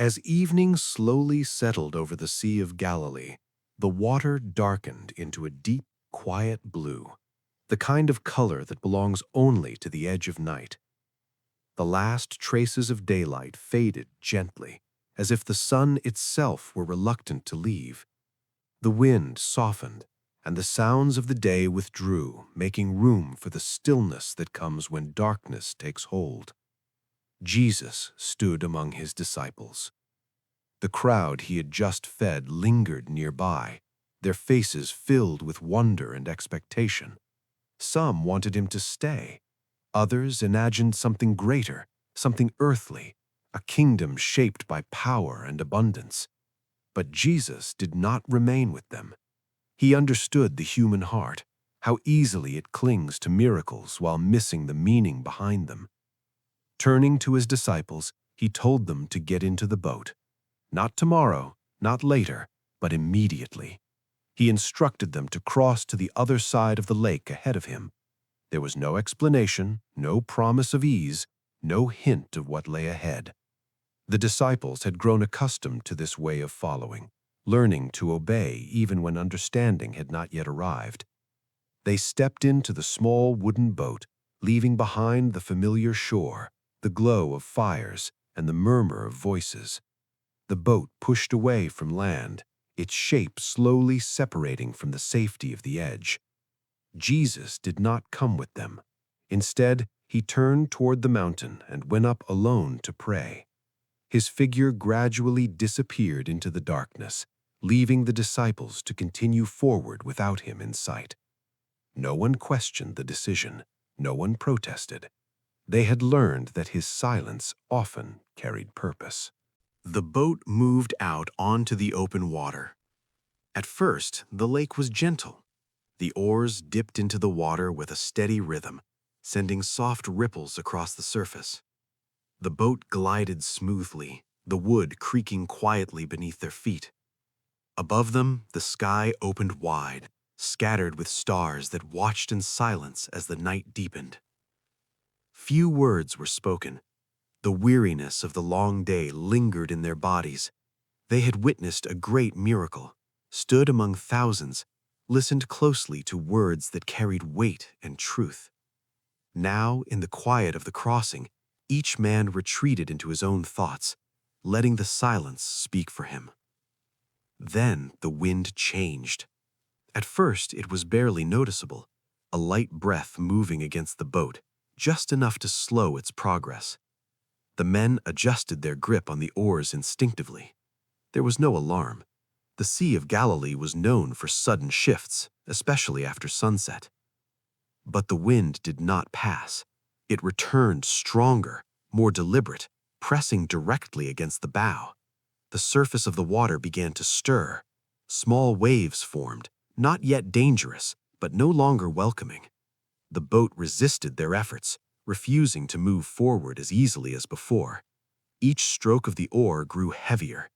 As evening slowly settled over the Sea of Galilee, the water darkened into a deep, quiet blue, the kind of color that belongs only to the edge of night. The last traces of daylight faded gently, as if the sun itself were reluctant to leave. The wind softened, and the sounds of the day withdrew, making room for the stillness that comes when darkness takes hold. Jesus stood among his disciples. The crowd he had just fed lingered nearby, their faces filled with wonder and expectation. Some wanted him to stay. Others imagined something greater, something earthly, a kingdom shaped by power and abundance. But Jesus did not remain with them. He understood the human heart, how easily it clings to miracles while missing the meaning behind them. Turning to his disciples, he told them to get into the boat. Not tomorrow, not later, but immediately. He instructed them to cross to the other side of the lake ahead of him. There was no explanation, no promise of ease, no hint of what lay ahead. The disciples had grown accustomed to this way of following, learning to obey even when understanding had not yet arrived. They stepped into the small wooden boat, leaving behind the familiar shore, the glow of fires, and the murmur of voices. The boat pushed away from land, its shape slowly separating from the safety of the edge. Jesus did not come with them. Instead, he turned toward the mountain and went up alone to pray. His figure gradually disappeared into the darkness, leaving the disciples to continue forward without him in sight. No one questioned the decision. No one protested. They had learned that his silence often carried purpose. The boat moved out onto the open water. At first, the lake was gentle. The oars dipped into the water with a steady rhythm, sending soft ripples across the surface. The boat glided smoothly, the wood creaking quietly beneath their feet. Above them, the sky opened wide, scattered with stars that watched in silence as the night deepened. Few words were spoken. The weariness of the long day lingered in their bodies. They had witnessed a great miracle, stood among thousands, listened closely to words that carried weight and truth. Now, in the quiet of the crossing, each man retreated into his own thoughts, letting the silence speak for him. Then the wind changed. At first, it was barely noticeable, a light breath moving against the boat, just enough to slow its progress. The men adjusted their grip on the oars instinctively. There was no alarm. The Sea of Galilee was known for sudden shifts, especially after sunset. But the wind did not pass. It returned stronger, more deliberate, pressing directly against the bow. The surface of the water began to stir. Small waves formed, not yet dangerous, but no longer welcoming. The boat resisted their efforts, refusing to move forward as easily as before. Each stroke of the oar grew heavier.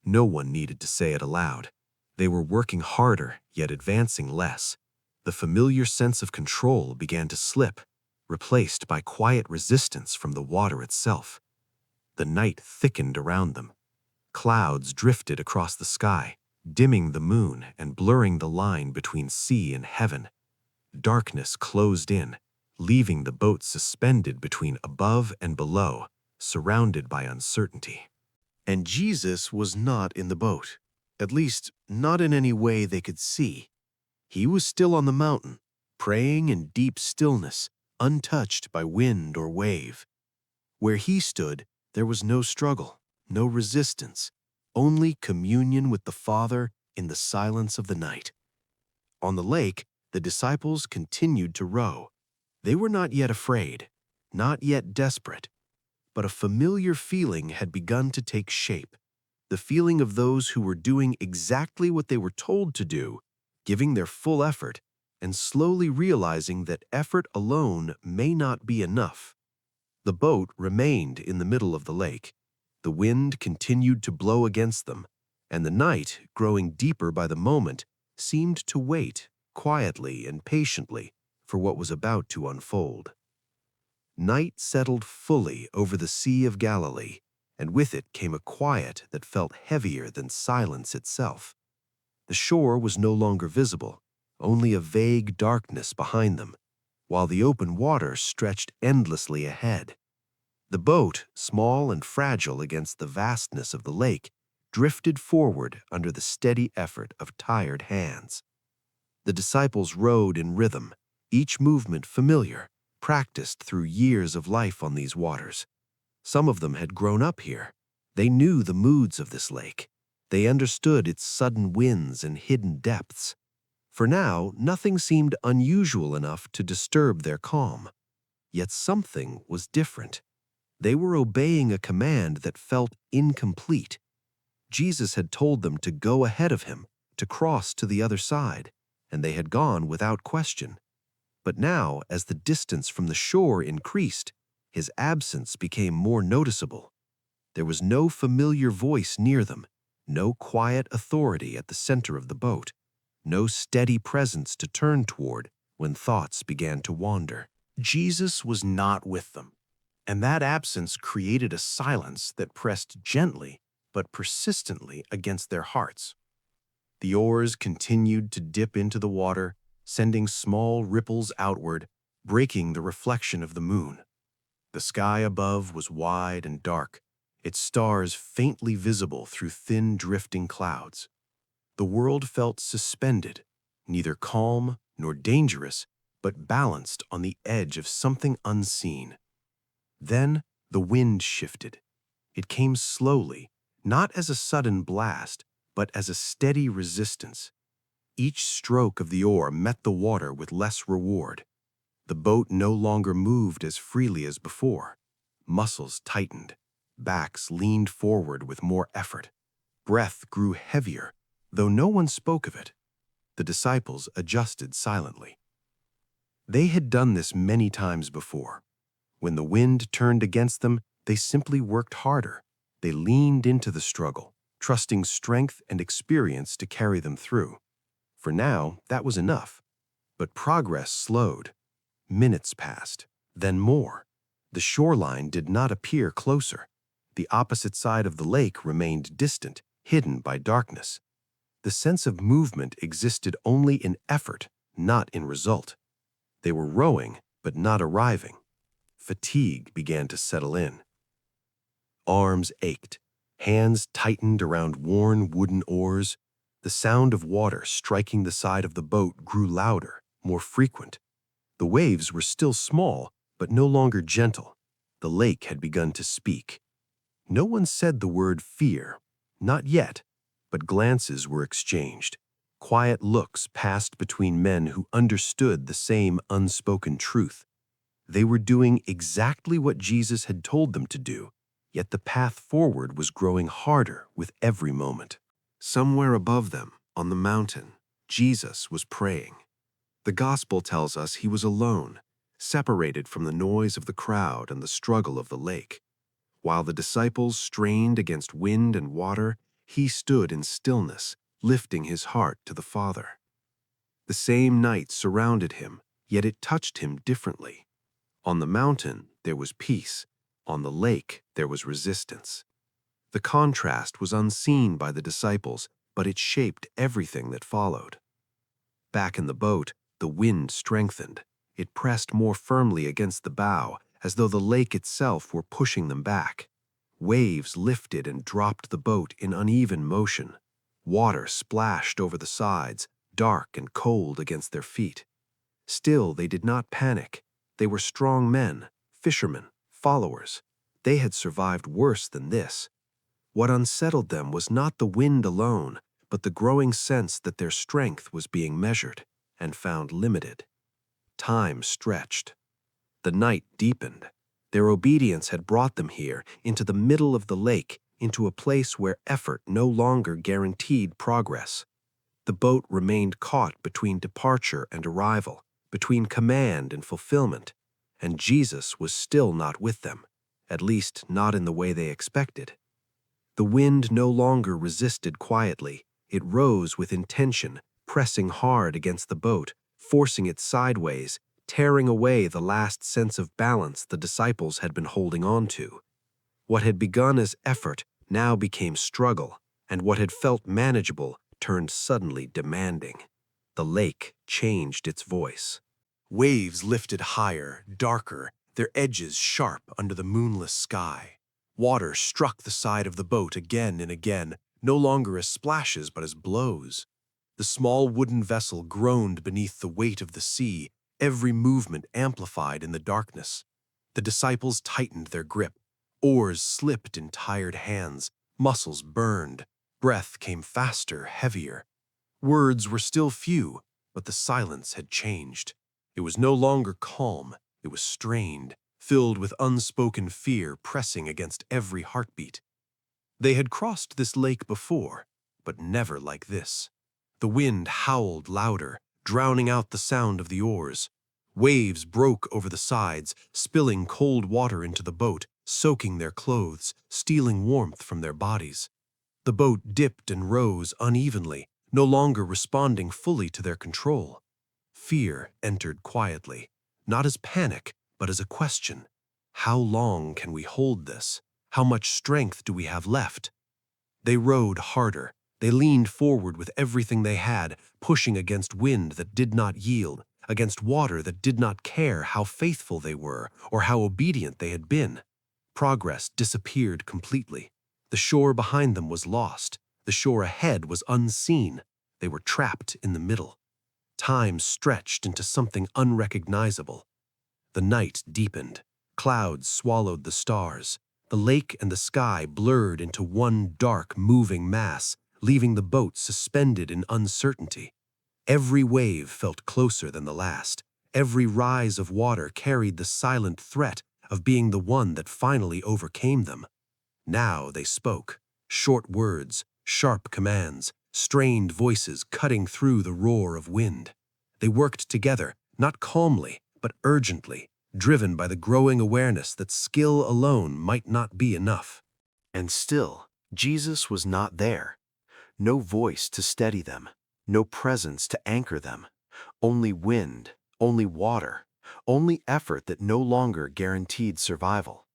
No one needed to say it aloud. They were working harder, yet advancing less. The familiar sense of control began to slip, replaced by quiet resistance from the water itself. The night thickened around them. Clouds drifted across the sky, dimming the moon and blurring the line between sea and heaven. Darkness closed in, leaving the boat suspended between above and below, surrounded by uncertainty. And Jesus was not in the boat, at least not in any way they could see. He was still on the mountain, praying in deep stillness, untouched by wind or wave. Where he stood, there was no struggle, no resistance, only communion with the Father in the silence of the night. On the lake, the disciples continued to row. They were not yet afraid, not yet desperate, but a familiar feeling had begun to take shape, the feeling of those who were doing exactly what they were told to do, giving their full effort, and slowly realizing that effort alone may not be enough. The boat remained in the middle of the lake. The wind continued to blow against them, and the night, growing deeper by the moment, seemed to wait, quietly and patiently, for what was about to unfold. Night settled fully over the Sea of Galilee, and with it came a quiet that felt heavier than silence itself. The shore was no longer visible, only a vague darkness behind them, while the open water stretched endlessly ahead. The boat, small and fragile against the vastness of the lake, drifted forward under the steady effort of tired hands. The disciples rowed in rhythm, each movement familiar, practiced through years of life on these waters. Some of them had grown up here. They knew the moods of this lake. They understood its sudden winds and hidden depths. For now, nothing seemed unusual enough to disturb their calm. Yet something was different. They were obeying a command that felt incomplete. Jesus had told them to go ahead of him, to cross to the other side, and they had gone without question. But now, as the distance from the shore increased, his absence became more noticeable. There was no familiar voice near them, no quiet authority at the center of the boat, no steady presence to turn toward when thoughts began to wander. Jesus was not with them, and that absence created a silence that pressed gently but persistently against their hearts. The oars continued to dip into the water, sending small ripples outward, breaking the reflection of the moon. The sky above was wide and dark, its stars faintly visible through thin drifting clouds. The world felt suspended, neither calm nor dangerous, but balanced on the edge of something unseen. Then the wind shifted. It came slowly, not as a sudden blast, but as a steady resistance. Each stroke of the oar met the water with less reward. The boat no longer moved as freely as before. Muscles tightened. Backs leaned forward with more effort. Breath grew heavier, though no one spoke of it. The disciples adjusted silently. They had done this many times before. When the wind turned against them, they simply worked harder. They leaned into the struggle, trusting strength and experience to carry them through. For now, that was enough. But progress slowed. Minutes passed, then more. The shoreline did not appear closer. The opposite side of the lake remained distant, hidden by darkness. The sense of movement existed only in effort, not in result. They were rowing, but not arriving. Fatigue began to settle in. Arms ached. Hands tightened around worn wooden oars. The sound of water striking the side of the boat grew louder, more frequent. The waves were still small, but no longer gentle. The lake had begun to speak. No one said the word fear, not yet, but glances were exchanged. Quiet looks passed between men who understood the same unspoken truth. They were doing exactly what Jesus had told them to do, yet the path forward was growing harder with every moment. Somewhere above them, on the mountain, Jesus was praying. The Gospel tells us he was alone, separated from the noise of the crowd and the struggle of the lake. While the disciples strained against wind and water, he stood in stillness, lifting his heart to the Father. The same night surrounded him, yet it touched him differently. On the mountain, there was peace. On the lake, there was resistance. The contrast was unseen by the disciples, but it shaped everything that followed. Back in the boat, the wind strengthened. It pressed more firmly against the bow, as though the lake itself were pushing them back. Waves lifted and dropped the boat in uneven motion. Water splashed over the sides, dark and cold against their feet. Still, they did not panic. They were strong men, fishermen, followers. They had survived worse than this. What unsettled them was not the wind alone, but the growing sense that their strength was being measured and found limited. Time stretched. The night deepened. Their obedience had brought them here, into the middle of the lake, into a place where effort no longer guaranteed progress. The boat remained caught between departure and arrival, between command and fulfillment, and Jesus was still not with them, at least not in the way they expected. The wind no longer resisted quietly. It rose with intention, pressing hard against the boat, forcing it sideways, tearing away the last sense of balance the disciples had been holding on to. What had begun as effort now became struggle, and what had felt manageable turned suddenly demanding. The lake changed its voice. Waves lifted higher, darker, their edges sharp under the moonless sky. Water struck the side of the boat again and again, no longer as splashes but as blows. The small wooden vessel groaned beneath the weight of the sea, every movement amplified in the darkness. The disciples tightened their grip. Oars slipped in tired hands, muscles burned, breath came faster, heavier. Words were still few, but the silence had changed. It was no longer calm, it was strained, filled with unspoken fear pressing against every heartbeat. They had crossed this lake before, but never like this. The wind howled louder, drowning out the sound of the oars. Waves broke over the sides, spilling cold water into the boat, soaking their clothes, stealing warmth from their bodies. The boat dipped and rose unevenly, no longer responding fully to their control. Fear entered quietly, not as panic, but as a question. How long can we hold this? How much strength do we have left? They rowed harder. They leaned forward with everything they had, pushing against wind that did not yield, against water that did not care how faithful they were or how obedient they had been. Progress disappeared completely. The shore behind them was lost. The shore ahead was unseen. They were trapped in the middle. Time stretched into something unrecognizable. The night deepened. Clouds swallowed the stars. The lake and the sky blurred into one dark, moving mass, leaving the boat suspended in uncertainty. Every wave felt closer than the last. Every rise of water carried the silent threat of being the one that finally overcame them. Now they spoke. Short words, sharp commands, strained voices cutting through the roar of wind. They worked together, not calmly, but urgently, driven by the growing awareness that skill alone might not be enough. And still, Jesus was not there. No voice to steady them, no presence to anchor them. Only wind, only water, only effort that no longer guaranteed survival.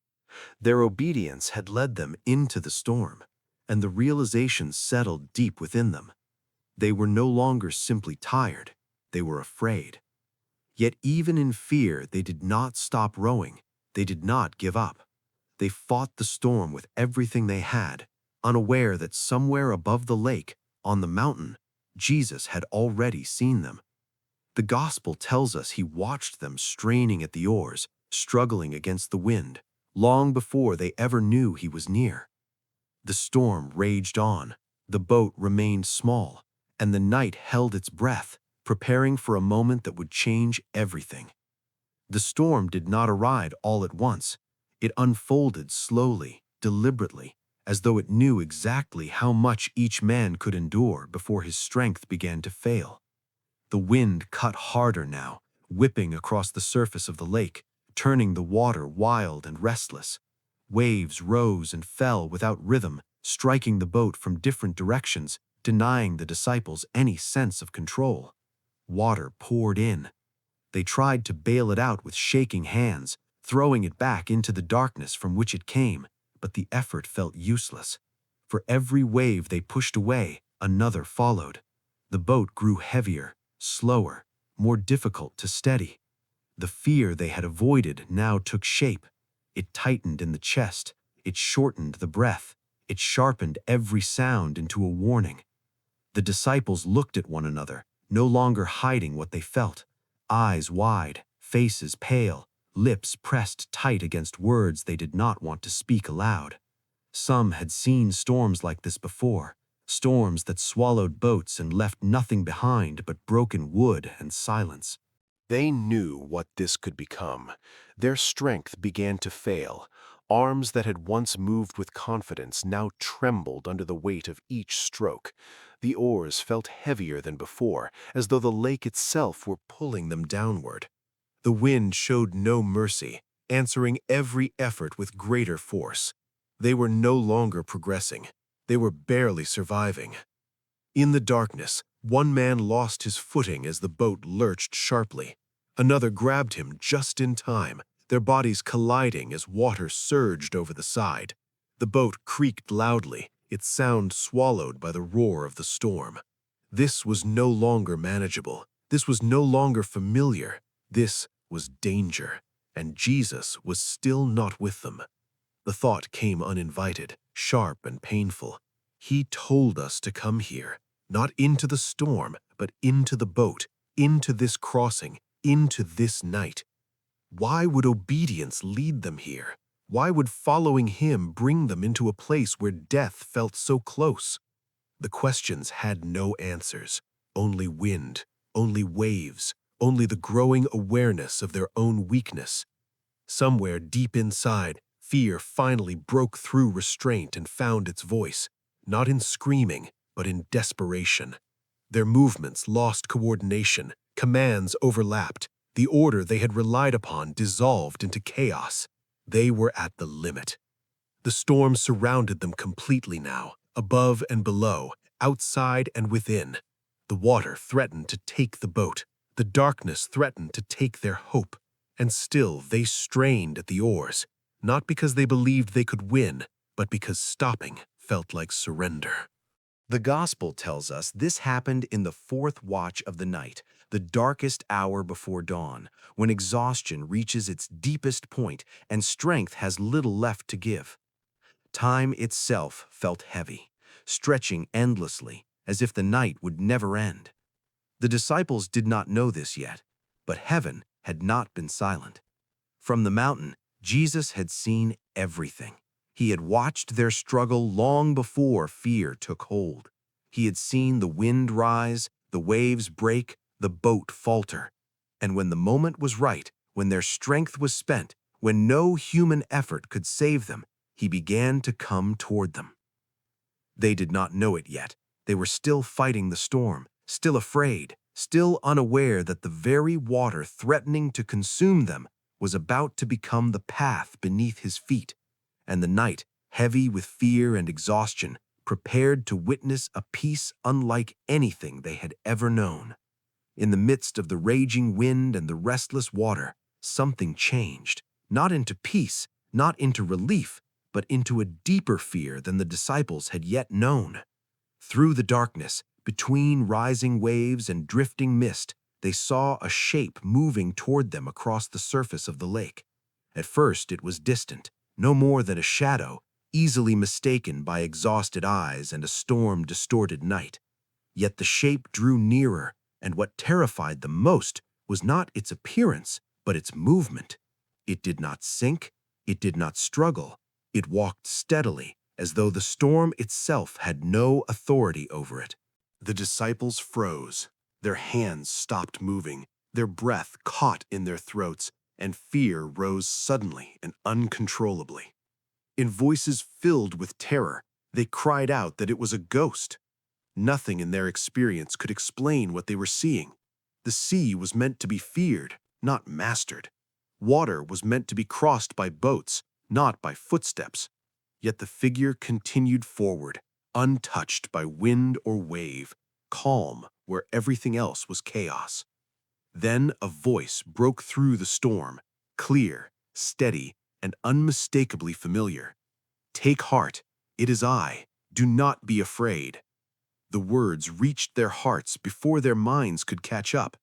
Their obedience had led them into the storm, and the realization settled deep within them. They were no longer simply tired, they were afraid. Yet even in fear, they did not stop rowing. They did not give up. They fought the storm with everything they had, unaware that somewhere above the lake, on the mountain, Jesus had already seen them. The gospel tells us he watched them straining at the oars, struggling against the wind, long before they ever knew he was near. The storm raged on, the boat remained small, and the night held its breath, preparing for a moment that would change everything. The storm did not arrive all at once. It unfolded slowly, deliberately, as though it knew exactly how much each man could endure before his strength began to fail. The wind cut harder now, whipping across the surface of the lake, turning the water wild and restless. Waves rose and fell without rhythm, striking the boat from different directions, denying the disciples any sense of control. Water poured in. They tried to bail it out with shaking hands, throwing it back into the darkness from which it came, but the effort felt useless. For every wave they pushed away, another followed. The boat grew heavier, slower, more difficult to steady. The fear they had avoided now took shape. It tightened in the chest, it shortened the breath, it sharpened every sound into a warning. The disciples looked at one another, no longer hiding what they felt. Eyes wide, faces pale, lips pressed tight against words they did not want to speak aloud. Some had seen storms like this before, storms that swallowed boats and left nothing behind but broken wood and silence. They knew what this could become. Their strength began to fail. Arms that had once moved with confidence now trembled under the weight of each stroke. The oars felt heavier than before, as though the lake itself were pulling them downward. The wind showed no mercy, answering every effort with greater force. They were no longer progressing. They were barely surviving. In the darkness, one man lost his footing as the boat lurched sharply. Another grabbed him just in time, their bodies colliding as water surged over the side. The boat creaked loudly, its sound swallowed by the roar of the storm. This was no longer manageable. This was no longer familiar. This was danger, and Jesus was still not with them. The thought came uninvited, sharp and painful. He told us to come here, not into the storm, but into the boat, into this crossing, into this night. Why would obedience lead them here? Why would following him bring them into a place where death felt so close? The questions had no answers, only wind, only waves, only the growing awareness of their own weakness. Somewhere deep inside, fear finally broke through restraint and found its voice, not in screaming, but in desperation. Their movements lost coordination, commands overlapped, the order they had relied upon dissolved into chaos. They were at the limit. The storm surrounded them completely now, above and below, outside and within. The water threatened to take the boat. The darkness threatened to take their hope. And still they strained at the oars, not because they believed they could win, but because stopping felt like surrender. The Gospel tells us this happened in the fourth watch of the night, the darkest hour before dawn, when exhaustion reaches its deepest point and strength has little left to give. Time itself felt heavy, stretching endlessly, as if the night would never end. The disciples did not know this yet, but heaven had not been silent. From the mountain, Jesus had seen everything. He had watched their struggle long before fear took hold. He had seen the wind rise, the waves break, the boat falter. And when the moment was right, when their strength was spent, when no human effort could save them, he began to come toward them. They did not know it yet. They were still fighting the storm, still afraid, still unaware that the very water threatening to consume them was about to become the path beneath his feet, and the night, heavy with fear and exhaustion, prepared to witness a peace unlike anything they had ever known. In the midst of the raging wind and the restless water, something changed, not into peace, not into relief, but into a deeper fear than the disciples had yet known. Through the darkness, between rising waves and drifting mist, they saw a shape moving toward them across the surface of the lake. At first it was distant, no more than a shadow, easily mistaken by exhausted eyes and a storm-distorted night. Yet the shape drew nearer, and what terrified them most was not its appearance, but its movement. It did not sink, it did not struggle, it walked steadily, as though the storm itself had no authority over it. The disciples froze. Their hands stopped moving, their breath caught in their throats, and fear rose suddenly and uncontrollably. In voices filled with terror, they cried out that it was a ghost. Nothing in their experience could explain what they were seeing. The sea was meant to be feared, not mastered. Water was meant to be crossed by boats, not by footsteps. Yet the figure continued forward, untouched by wind or wave, calm where everything else was chaos. Then a voice broke through the storm, clear, steady, and unmistakably familiar. "Take heart, it is I. Do not be afraid." The words reached their hearts before their minds could catch up,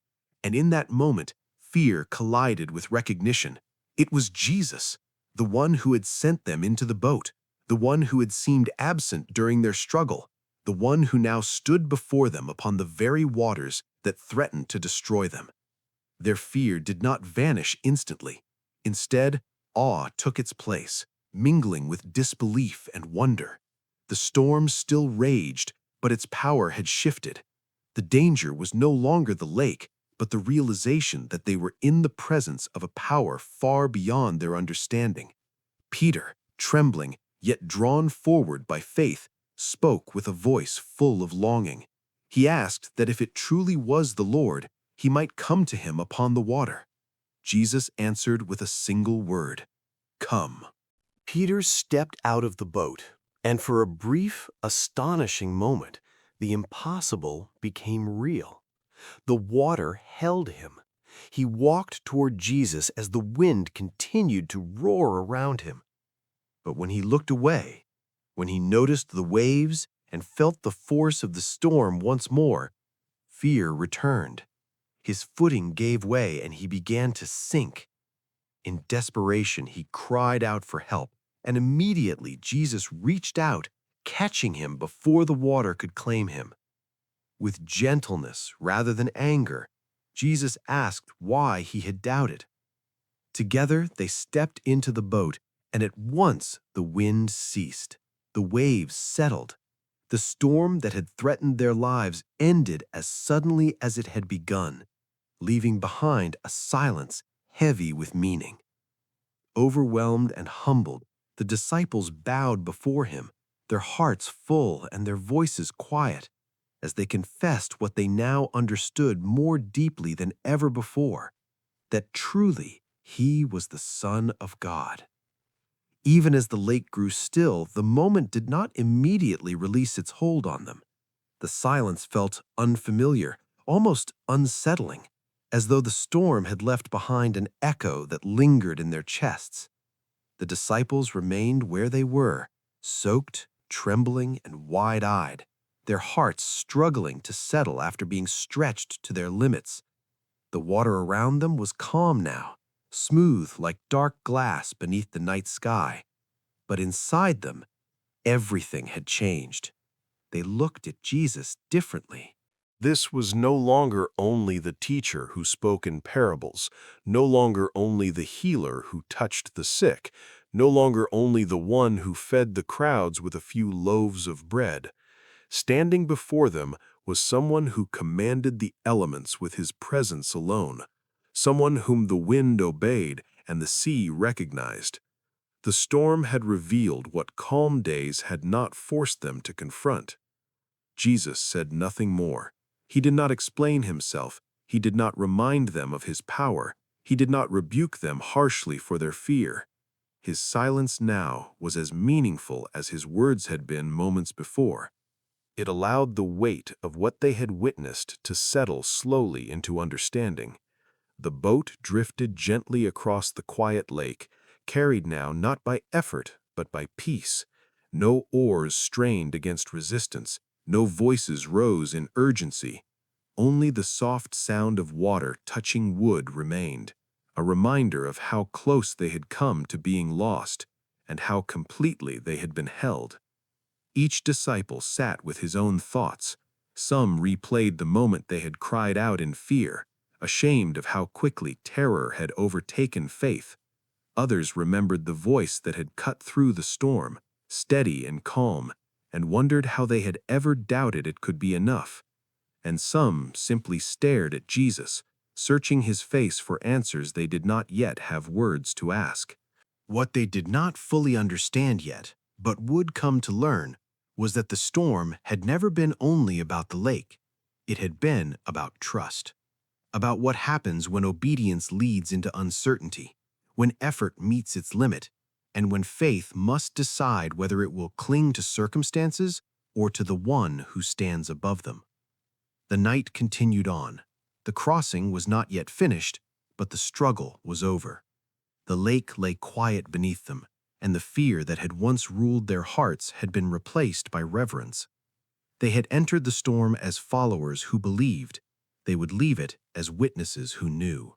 and in that moment, fear collided with recognition. It was Jesus, the one who had sent them into the boat, the one who had seemed absent during their struggle, the one who now stood before them upon the very waters that threatened to destroy them. Their fear did not vanish instantly. Instead, awe took its place, mingling with disbelief and wonder. The storm still raged, but its power had shifted. The danger was no longer the lake, but the realization that they were in the presence of a power far beyond their understanding. Peter, trembling, yet drawn forward by faith, spoke with a voice full of longing. He asked that if it truly was the Lord, he might come to him upon the water. Jesus answered with a single word, "Come." Peter stepped out of the boat, and for a brief, astonishing moment, the impossible became real. The water held him. He walked toward Jesus as the wind continued to roar around him. But when he looked away, When he noticed the waves and felt the force of the storm once more, fear returned. His footing gave way and he began to sink. In desperation, he cried out for help, and immediately Jesus reached out, catching him before the water could claim him. With gentleness rather than anger, Jesus asked why he had doubted. Together they stepped into the boat, and at once the wind ceased. The waves settled. The storm that had threatened their lives ended as suddenly as it had begun, leaving behind a silence heavy with meaning. Overwhelmed and humbled, the disciples bowed before him, their hearts full and their voices quiet, as they confessed what they now understood more deeply than ever before, that truly he was the Son of God. Even as the lake grew still, the moment did not immediately release its hold on them. The silence felt unfamiliar, almost unsettling, as though the storm had left behind an echo that lingered in their chests. The disciples remained where they were, soaked, trembling, and wide-eyed, their hearts struggling to settle after being stretched to their limits. The water around them was calm now, smooth like dark glass beneath the night sky. But inside them, everything had changed. They looked at Jesus differently. This was no longer only the teacher who spoke in parables, no longer only the healer who touched the sick, no longer only the one who fed the crowds with a few loaves of bread. Standing before them was someone who commanded the elements with his presence alone, someone whom the wind obeyed and the sea recognized. The storm had revealed what calm days had not forced them to confront. Jesus said nothing more. He did not explain himself. He did not remind them of his power. He did not rebuke them harshly for their fear. His silence now was as meaningful as his words had been moments before. It allowed the weight of what they had witnessed to settle slowly into understanding. The boat drifted gently across the quiet lake, carried now not by effort but by peace. No oars strained against resistance. No voices rose in urgency. Only the soft sound of water touching wood remained, a reminder of how close they had come to being lost and how completely they had been held. Each disciple sat with his own thoughts. Some replayed the moment they had cried out in fear, ashamed of how quickly terror had overtaken faith. Others remembered the voice that had cut through the storm, steady and calm, and wondered how they had ever doubted it could be enough. And some simply stared at Jesus, searching his face for answers they did not yet have words to ask. What they did not fully understand yet, but would come to learn, was that the storm had never been only about the lake. It had been about trust, about what happens when obedience leads into uncertainty, when effort meets its limit, and when faith must decide whether it will cling to circumstances or to the one who stands above them. The night continued on. The crossing was not yet finished, but the struggle was over. The lake lay quiet beneath them, and the fear that had once ruled their hearts had been replaced by reverence. They had entered the storm as followers who believed. They would leave it as witnesses who knew.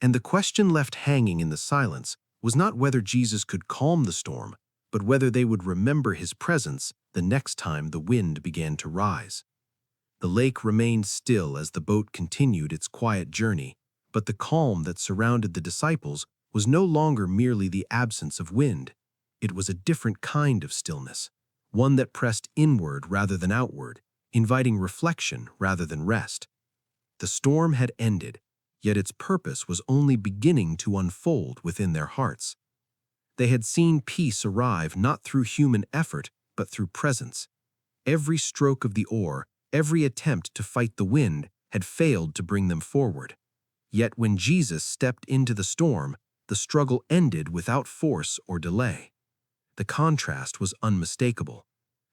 And the question left hanging in the silence was not whether Jesus could calm the storm, but whether they would remember his presence the next time the wind began to rise. The lake remained still as the boat continued its quiet journey, but the calm that surrounded the disciples was no longer merely the absence of wind. It was a different kind of stillness, one that pressed inward rather than outward, inviting reflection rather than rest. The storm had ended, yet its purpose was only beginning to unfold within their hearts. They had seen peace arrive not through human effort, but through presence. Every stroke of the oar, every attempt to fight the wind, had failed to bring them forward. Yet when Jesus stepped into the storm, the struggle ended without force or delay. The contrast was unmistakable.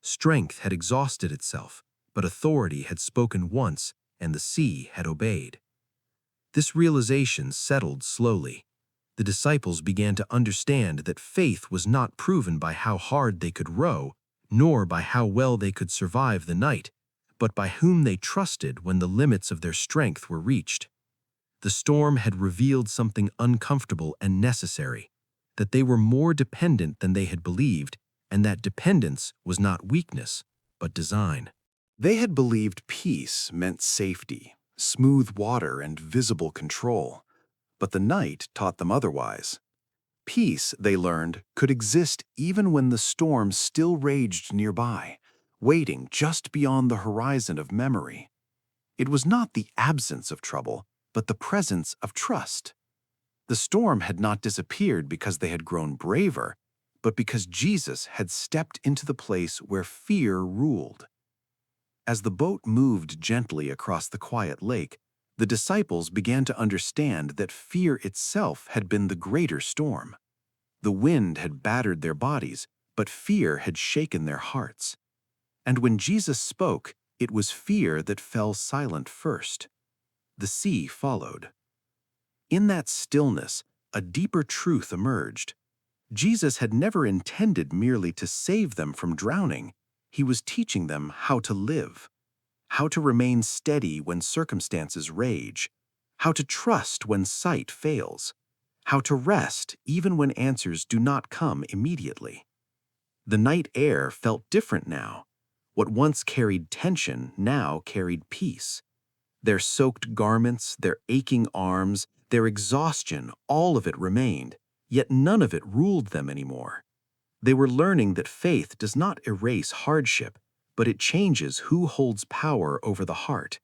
Strength had exhausted itself, but authority had spoken once, and the sea had obeyed. This realization settled slowly. The disciples began to understand that faith was not proven by how hard they could row, nor by how well they could survive the night, but by whom they trusted when the limits of their strength were reached. The storm had revealed something uncomfortable and necessary, that they were more dependent than they had believed, and that dependence was not weakness, but design. They had believed peace meant safety, smooth water, and visible control, but the night taught them otherwise. Peace, they learned, could exist even when the storm still raged nearby, waiting just beyond the horizon of memory. It was not the absence of trouble, but the presence of trust. The storm had not disappeared because they had grown braver, but because Jesus had stepped into the place where fear ruled. As the boat moved gently across the quiet lake, the disciples began to understand that fear itself had been the greater storm. The wind had battered their bodies, but fear had shaken their hearts. And when Jesus spoke, it was fear that fell silent first. The sea followed. In that stillness, a deeper truth emerged. Jesus had never intended merely to save them from drowning. He was teaching them how to live, how to remain steady when circumstances rage, how to trust when sight fails, how to rest even when answers do not come immediately. The night air felt different now. What once carried tension now carried peace. Their soaked garments, their aching arms, their exhaustion, all of it remained, yet none of it ruled them anymore. They were learning that faith does not erase hardship, but it changes who holds power over the heart.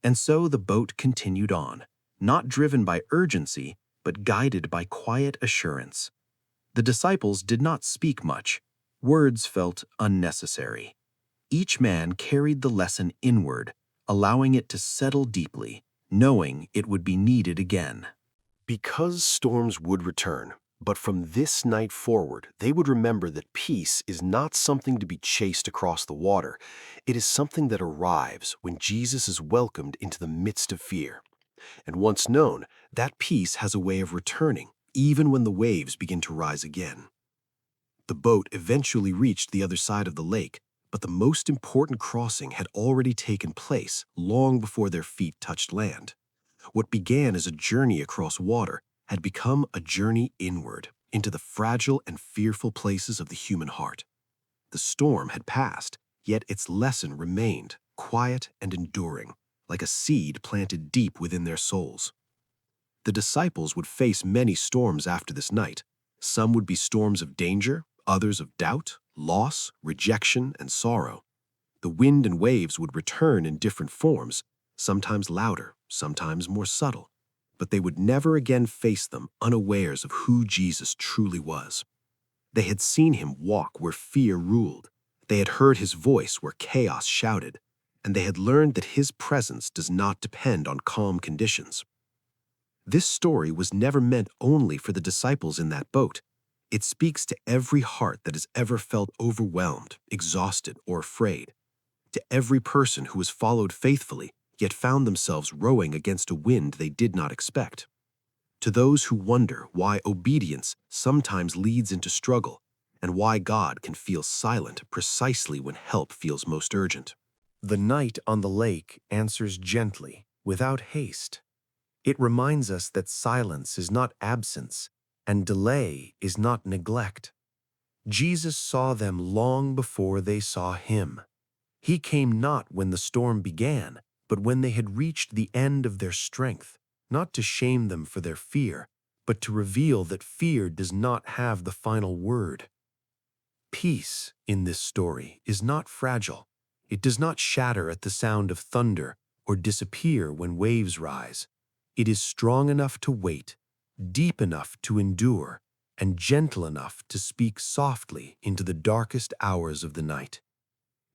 And so the boat continued on, not driven by urgency, but guided by quiet assurance. The disciples did not speak much. Words felt unnecessary. Each man carried the lesson inward, allowing it to settle deeply, knowing it would be needed again. Because storms would return, but from this night forward, they would remember that peace is not something to be chased across the water. It is something that arrives when Jesus is welcomed into the midst of fear. And once known, that peace has a way of returning, even when the waves begin to rise again. The boat eventually reached the other side of the lake, but the most important crossing had already taken place long before their feet touched land. What began as a journey across water had become a journey inward, into the fragile and fearful places of the human heart. The storm had passed, yet its lesson remained, quiet and enduring, like a seed planted deep within their souls. The disciples would face many storms after this night. Some would be storms of danger, others of doubt, loss, rejection, and sorrow. The wind and waves would return in different forms, sometimes louder, sometimes more subtle, but they would never again face them unawares of who Jesus truly was. They had seen him walk where fear ruled. They had heard his voice where chaos shouted, and they had learned that his presence does not depend on calm conditions. This story was never meant only for the disciples in that boat. It speaks to every heart that has ever felt overwhelmed, exhausted, or afraid. To every person who has followed faithfully, yet found themselves rowing against a wind they did not expect. To those who wonder why obedience sometimes leads into struggle, and why God can feel silent precisely when help feels most urgent. The night on the lake answers gently, without haste. It reminds us that silence is not absence, and delay is not neglect. Jesus saw them long before they saw him. He came not when the storm began, but when they had reached the end of their strength, not to shame them for their fear, but to reveal that fear does not have the final word. Peace in this story is not fragile. It does not shatter at the sound of thunder or disappear when waves rise. It is strong enough to wait, deep enough to endure, and gentle enough to speak softly into the darkest hours of the night.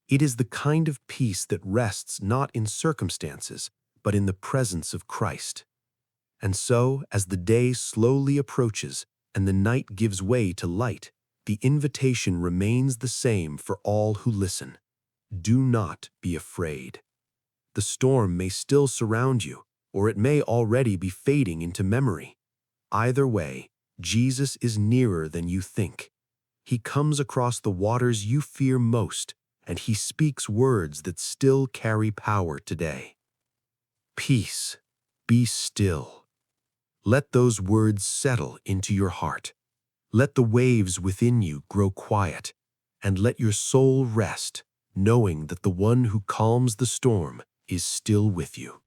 It is the kind of peace that rests not in circumstances, but in the presence of Christ. And so, as the day slowly approaches and the night gives way to light, the invitation remains the same for all who listen. Do not be afraid. The storm may still surround you, or it may already be fading into memory. Either way, Jesus is nearer than you think. He comes across the waters you fear most, and he speaks words that still carry power today. Peace, be still. Let those words settle into your heart. Let the waves within you grow quiet, and let your soul rest, knowing that the one who calms the storm is still with you.